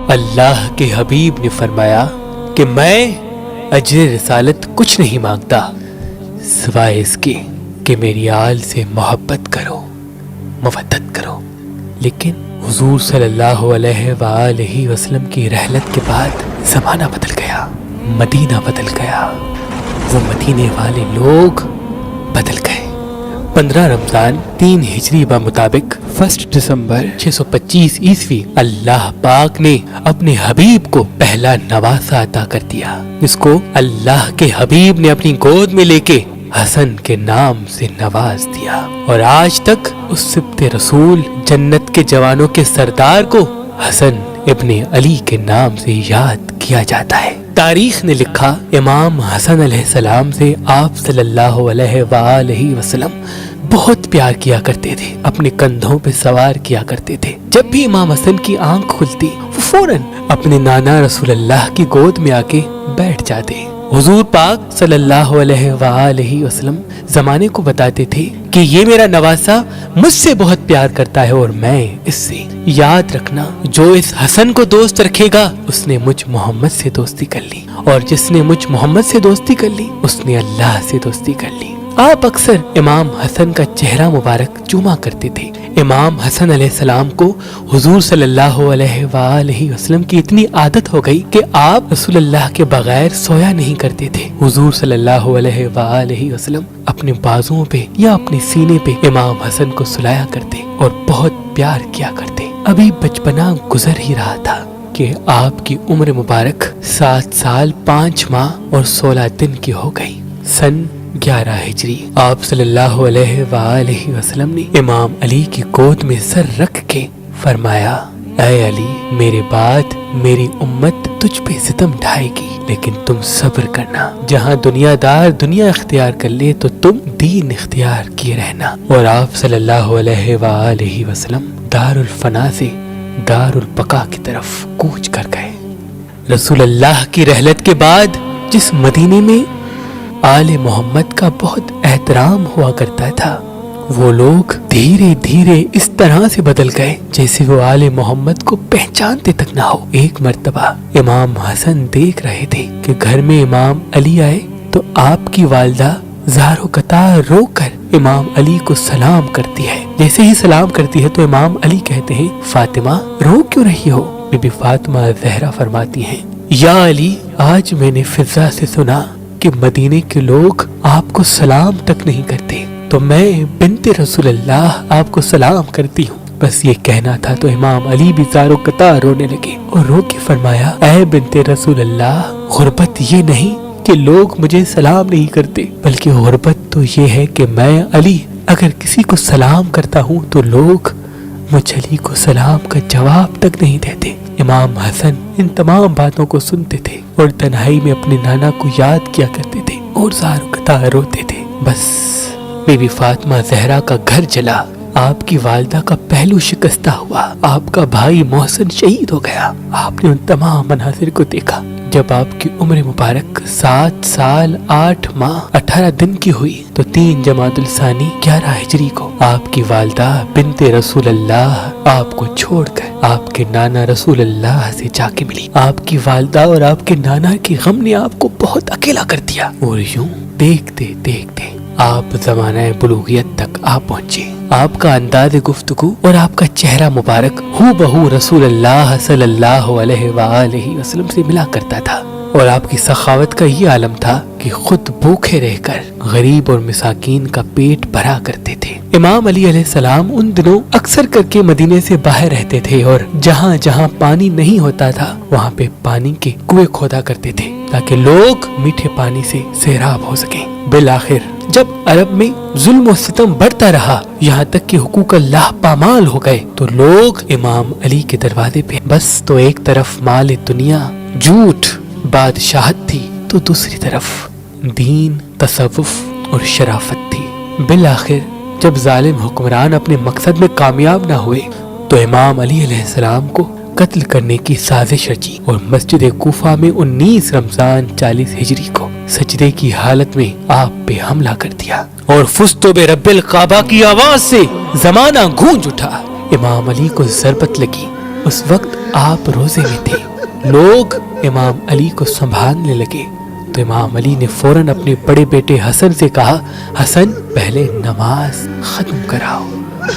اللہ کے حبیب نے فرمایا کہ میں اجر رسالت کچھ نہیں مانگتا سوائے اس کے کہ میری آل سے محبت کرو، مودت کرو۔ لیکن حضور صلی اللہ علیہ وآلہ وسلم کی رحلت کے بعد زمانہ بدل گیا، مدینہ بدل گیا، وہ مدینے والے لوگ بدل گئے۔ 15 رمضان 3 ہجری بمطابق 1 دسمبر 625 عیسوی اللہ پاک نے اپنے حبیب کو پہلا نواسہ عطا کر دیا، جس کو اللہ کے حبیب نے اپنی گود میں لے کے حسن کے نام سے نواز دیا، اور آج تک اس سبط رسول جنت کے جوانوں کے سردار کو حسن ابن علی کے نام سے یاد کیا جاتا ہے۔ تاریخ نے لکھا امام حسن علیہ السلام سے آپ صلی اللہ علیہ وآلہ وسلم بہت پیار کیا کرتے تھے، اپنے کندھوں پہ سوار کیا کرتے تھے۔ جب بھی امام حسن کی آنکھ کھلتی وہ فوراً اپنے نانا رسول اللہ کی گود میں آ کے بیٹھ جاتے۔ حضور پاک صلی اللہ علیہ وآلہ وسلم زمانے کو بتاتے تھے کہ یہ میرا نواسہ مجھ سے بہت پیار کرتا ہے اور میں اس سے۔ یاد رکھنا، جو اس حسن کو دوست رکھے گا اس نے مجھ محمد سے دوستی کر لی، اور جس نے مجھ محمد سے دوستی کر لی اس نے اللہ سے دوستی کر لی۔ آپ اکثر امام حسن کا چہرہ مبارک چوما کرتے تھے۔ امام حسن علیہ السلام کو حضور صلی اللہ علیہ وآلہ وسلم کی اتنی عادت ہو گئی کہ آپ رسول اللہ کے بغیر سویا نہیں کرتے تھے۔ حضور صلی اللہ علیہ وآلہ وسلم اپنے بازوؤں پہ یا اپنے سینے پہ امام حسن کو سلایا کرتے اور بہت پیار کیا کرتے۔ ابھی بچپنا گزر ہی رہا تھا کہ آپ کی عمر مبارک 7 سال 5 ماہ اور 16 دن کی ہو گئی۔ سن 11 ہجری آپ صلی اللہ علیہ وآلہ وسلم نے امام علی کی گود میں سر رکھ کے فرمایا، اے علی، میرے بعد میری امت تجھ پہ ستم ڈھائے گی، لیکن تم صبر کرنا۔ جہاں دنیا دار دنیا اختیار کر لے تو تم دین اختیار کیے رہنا۔ اور آپ صلی اللہ علیہ وآلہ وسلم دار الفنا سے دار البقا کی طرف کوچ کر گئے۔ رسول اللہ کی رحلت کے بعد جس مدینے میں آل محمد کا بہت احترام ہوا کرتا تھا، وہ لوگ دھیرے دھیرے اس طرح سے بدل گئے جیسے وہ آل محمد کو پہچانتے تک نہ ہو۔ ایک مرتبہ امام حسن دیکھ رہے تھے کہ گھر میں امام علی آئے تو آپ کی والدہ زار و قطار رو کر امام علی کو سلام کرتی ہے۔ جیسے ہی سلام کرتی ہے تو امام علی کہتے ہیں، فاطمہ رو کیوں رہی ہو؟ بی بی فاطمہ زہرا فرماتی ہیں، یا علی، آج میں نے فضا سے سنا کہ مدینے کے لوگ آپ کو سلام تک نہیں کرتے، تو میں بنت رسول اللہ آپ کو سلام کرتی ہوں۔ بس یہ کہنا تھا تو امام علی بھی زار و قطار رونے لگے اور رو کے فرمایا، اے بنت رسول اللہ، غربت یہ نہیں کہ لوگ مجھے سلام نہیں کرتے، بلکہ غربت تو یہ ہے کہ میں علی اگر کسی کو سلام کرتا ہوں تو لوگ مجھ علی کو سلام کا جواب تک نہیں دیتے۔ امام حسن ان تمام باتوں کو سنتے تھے اور تنہائی میں اپنے نانا کو یاد کیا کرتے تھے اور زار و قطار روتے تھے۔ بس بی بی فاطمہ زہرا کا گھر جلا، آپ کی والدہ کا پہلو شکستہ ہوا، آپ کا بھائی محسن شہید ہو گیا۔ آپ نے ان تمام مناظر کو دیکھا۔ جب آپ کی عمر مبارک 7 سال 8 ماہ 18 دن کی ہوئی تو 3 جمادی الثانی 11 ہجری کو آپ کی والدہ بنت رسول اللہ آپ کو چھوڑ کر آپ کے نانا رسول اللہ سے جا کے ملی۔ آپ کی والدہ اور آپ کے نانا کے غم نے آپ کو بہت اکیلا کر دیا، اور یوں دیکھتے دیکھتے آپ زمانہ بلوغیت تک آپ پہنچے۔ آپ کا انداز گفتگو اور آپ کا چہرہ مبارک ہو بہو رسول اللہ صلی اللہ علیہ وآلہ وسلم سے ملا کرتا تھا، اور آپ کی سخاوت کا یہ عالم تھا کہ خود بھوکے رہ کر غریب اور مساکین کا پیٹ بھرا کرتے تھے۔ امام علی علیہ السلام ان دنوں اکثر کر کے مدینے سے باہر رہتے تھے، اور جہاں جہاں پانی نہیں ہوتا تھا وہاں پہ پانی کے کنویں کھودا کرتے تھے تاکہ لوگ میٹھے پانی سے سیراب ہو سکیں۔ بالآخر جب عرب میں ظلم و ستم بڑھتا رہا، یہاں تک کہ حقوق اللہ پامال ہو گئے، تو لوگ امام علی کے دروازے پہ بس تو ایک طرف مال دنیا، جھوٹ، بادشاہت تھی، تو دوسری طرف دین، تصوف اور شرافت تھی۔ بالآخر جب ظالم حکمران اپنے مقصد میں کامیاب نہ ہوئے تو امام علی علیہ السلام کو قتل کرنے کی سازش رچی اور مسجد کوفہ میں 19 رمضان 40 ہجری کو سجدے کی حالت میں آپ پہ حملہ کر دیا، اور فزتو برب الکعبہ کی آواز سے زمانہ گونج اٹھا۔ امام علی کو ضربت لگی اس وقت آپ روزے میں تھے۔ لوگ امام علی کو سنبھالنے لگے تو امام علی نے فوراً اپنے بڑے بیٹے حسن سے کہا، حسن پہلے نماز ختم کراؤ،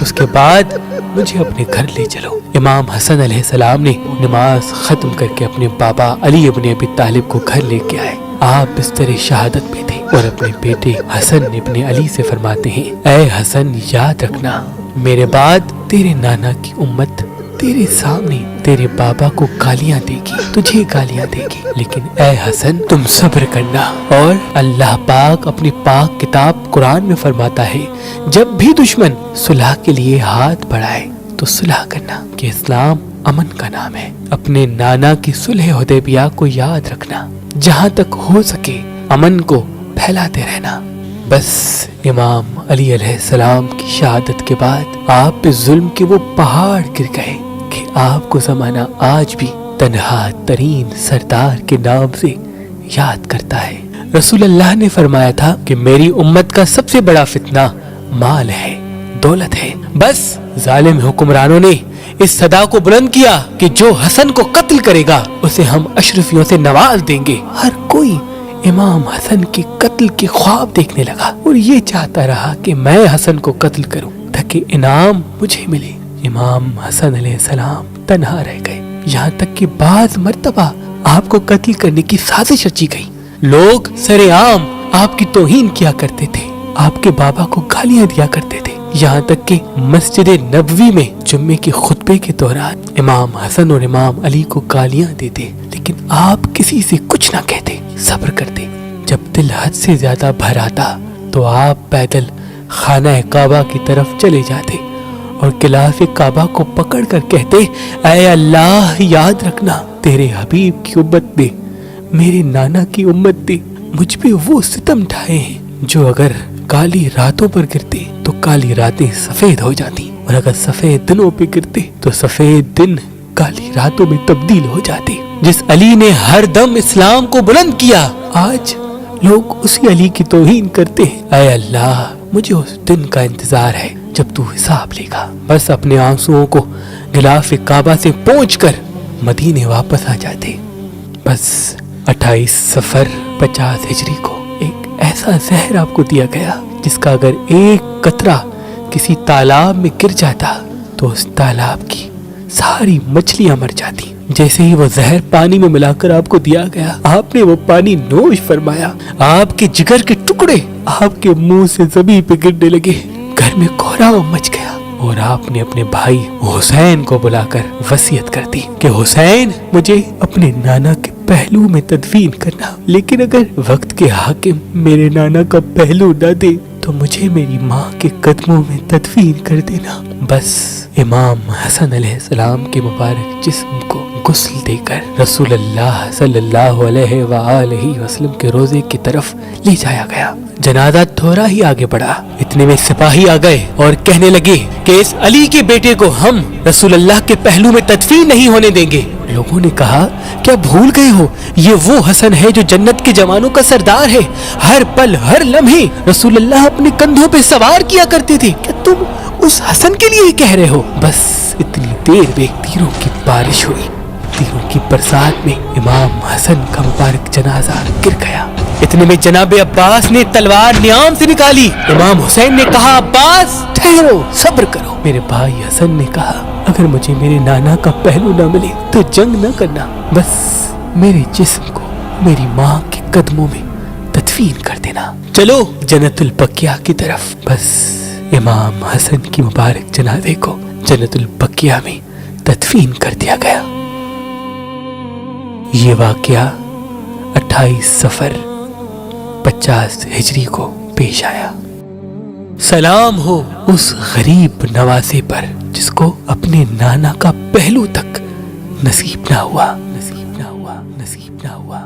اس کے بعد مجھے اپنے گھر لے چلو۔ امام حسن علیہ السلام نے نماز ختم کر کے اپنے بابا علی ابن ابی طالب کو گھر لے کے آئے۔ آپ بستر شہادت میں تھے اور اپنے بیٹے حسن ابن علی سے فرماتے ہیں، اے حسن یاد رکھنا، میرے بعد تیرے نانا کی امت تیرے سامنے تیرے بابا کو گالیاں دے گی، تجھے گالیاں دے گی، لیکن اے حسن تم صبر کرنا۔ اور اللہ پاک اپنی پاک کتاب قرآن میں فرماتا ہے، جب بھی دشمن صلح کے لیے ہاتھ بڑھائے تو صلح کرنا، کہ اسلام امن کا نام ہے۔ اپنے نانا کی صلح حدیبیہ کو یاد رکھنا، جہاں تک ہو سکے امن کو پھیلاتے رہنا۔ بس امام علی علیہ السلام کی شہادت کے بعد آپ پہ ظلم کے وہ پہاڑ گر گئے کہ آپ کو زمانہ آج بھی تنہا ترین سردار کے نام سے یاد کرتا ہے۔ رسول اللہ نے فرمایا تھا کہ میری امت کا سب سے بڑا فتنہ مال ہے، دولت ہے۔ بس ظالم حکمرانوں نے اس صدا کو بلند کیا کہ جو حسن کو قتل کرے گا اسے ہم اشرفیوں سے نواز دیں گے۔ ہر کوئی امام حسن کے قتل کے خواب دیکھنے لگا اور یہ چاہتا رہا کہ میں حسن کو قتل کروں تاکہ انعام مجھے ملے۔ امام حسن علیہ السلام تنہا رہ گئے، یہاں تک کہ بعض مرتبہ آپ کو قتل کرنے کی سازش رچی گئی۔ لوگ سر عام آپ کی توہین کیا کرتے تھے، آپ کے بابا کو گالیاں دیا کرتے تھے، یہاں تک کہ مسجد نبوی میں جمعے کے خطبے کے دوران امام حسن اور امام علی کو گالیاں دیتے، لیکن آپ کسی سے کچھ نہ کہتے، صبر کرتے۔ جب دل حد سے زیادہ بھر آتا تو آپ پیدل خانہ کعبہ کی طرف چلے جاتے اور غلاف کعبہ کو پکڑ کر کہتے، اے اللہ یاد رکھنا، تیرے حبیب کی امت نے، میرے نانا کی امت نے مجھ پہ وہ ستم ڈھائے ہیں جو اگر کالی راتوں پر گرتے تو کالی راتیں سفید ہو جاتی، اور اگر سفید دنوں پہ گرتے تو سفید دن کالی راتوں میں تبدیل ہو جاتے۔ جس علی نے ہر دم اسلام کو بلند کیا، آج لوگ اسی علی کی توہین کرتے ہیں۔ اے اللہ مجھے اس دن کا انتظار ہے جب تو حساب لے گا۔ بس اپنے آنسوؤں کو غلاف کعبہ سے پونچھ کر مدینے واپس آ جاتے۔ بس 28 صفر 50 ہجری کو ایک ایسا زہر آپ کو دیا گیا جس کا اگر ایک قطرہ کسی تالاب میں گر جاتا تو اس تالاب کی ساری مچھلیاں مر جاتی۔ جیسے ہی وہ زہر پانی میں ملا کر آپ کو دیا گیا، آپ نے وہ پانی نوش فرمایا، آپ کے جگر کے ٹکڑے آپ کے منہ سے زمین پہ گرنے لگے، گھر میں کوہرام مچ گیا، اور آپ نے اپنے بھائی حسین کو بلا کر وصیت کر دی کہ حسین مجھے اپنے نانا کے پہلو میں تدفین کرنا، لیکن اگر وقت کے حاکم میرے نانا کا پہلو نہ دے تو مجھے میری ماں کے قدموں میں تدفین کر دینا۔ بس امام حسن علیہ السلام کے مبارک جسم کو غسل دے کر رسول اللہ صلی اللہ علیہ وآلہ وسلم کے روزے کی طرف لے جایا گیا۔ جنازہ تھوڑا ہی آگے بڑھا، اتنے میں سپاہی آ گئے اور کہنے لگے کہ اس علی کے بیٹے کو ہم رسول اللہ کے پہلو میں تدفین نہیں ہونے دیں گے۔ لوگوں نے کہا، کیا بھول گئے ہو، یہ وہ حسن ہے جو جنت کے جوانوں کا سردار ہے، ہر پل ہر لمحے رسول اللہ اپنے کندھوں پہ سوار کیا کرتے تھے، کیا تم اس حسن کے لیے ہی کہہ رہے ہو؟ بس اتنی دیر میں تیروں کی بارش ہوئی، تیروں کی برسات میں امام حسن کا مبارک جنازہ گر گیا۔ اتنے میں جناب عباس نے تلوار نیام سے نکالی۔ امام حسین نے کہا، عباس ٹھہرو، صبر کرو۔ میرے بھائی حسن نے کہا، اگر مجھے میرے نانا کا پہلو نہ ملے تو جنگ نہ کرنا، بس میرے جسم کو میری ماں کے قدموں میں تدفین کر دینا، چلو جنت البقیہ کی طرف۔ بس امام حسن کی مبارک جنازے کو جنت البقیہ میں تدفین کر دیا گیا۔ یہ واقعہ 28 صفر 50 ہجری کو پیش آیا۔ سلام ہو اس غریب نواسے پر جس کو اپنے نانا کا پہلو تک نصیب نہ ہوا، نصیب نہ ہوا، نصیب نہ ہوا۔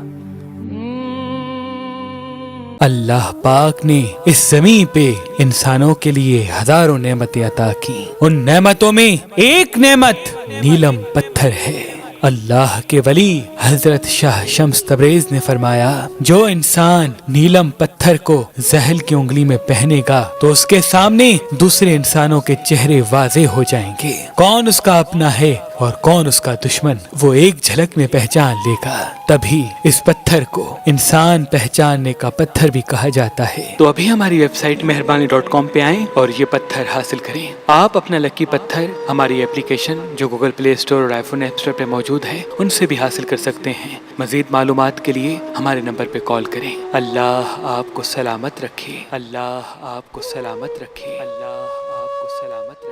اللہ پاک نے اس زمین پہ انسانوں کے لیے ہزاروں نعمتیں عطا کی، ان نعمتوں میں ایک نعمت نیلم پتھر ہے۔ اللہ کے ولی حضرت شاہ شمس تبریز نے فرمایا، جو انسان نیلم پتھر کو زحل کی انگلی میں پہنے گا تو اس کے سامنے دوسرے انسانوں کے چہرے واضح ہو جائیں گے، کون اس کا اپنا ہے اور کون اس کا دشمن وہ ایک جھلک میں پہچان لے گا. تبھی اس پتھر کو انسان پہچاننے کا پتھر بھی کہا جاتا ہے. تو ابھی ہماری ویب سائٹ meherbani.com پہ آئیں اور یہ پتھر حاصل کریں. آپ اپنا لکی پتھر ہماری اپلیکیشن جو گوگل پلے اسٹور اور آئی فون ایپ اسٹور پہ موجود ہے ان سے بھی حاصل کر سکتے ہیں. مزید معلومات کے لیے ہمارے نمبر پہ کال کریں. اللہ آپ کو سلامت رکھے. اللہ آپ کو سلامت رکھے. اللہ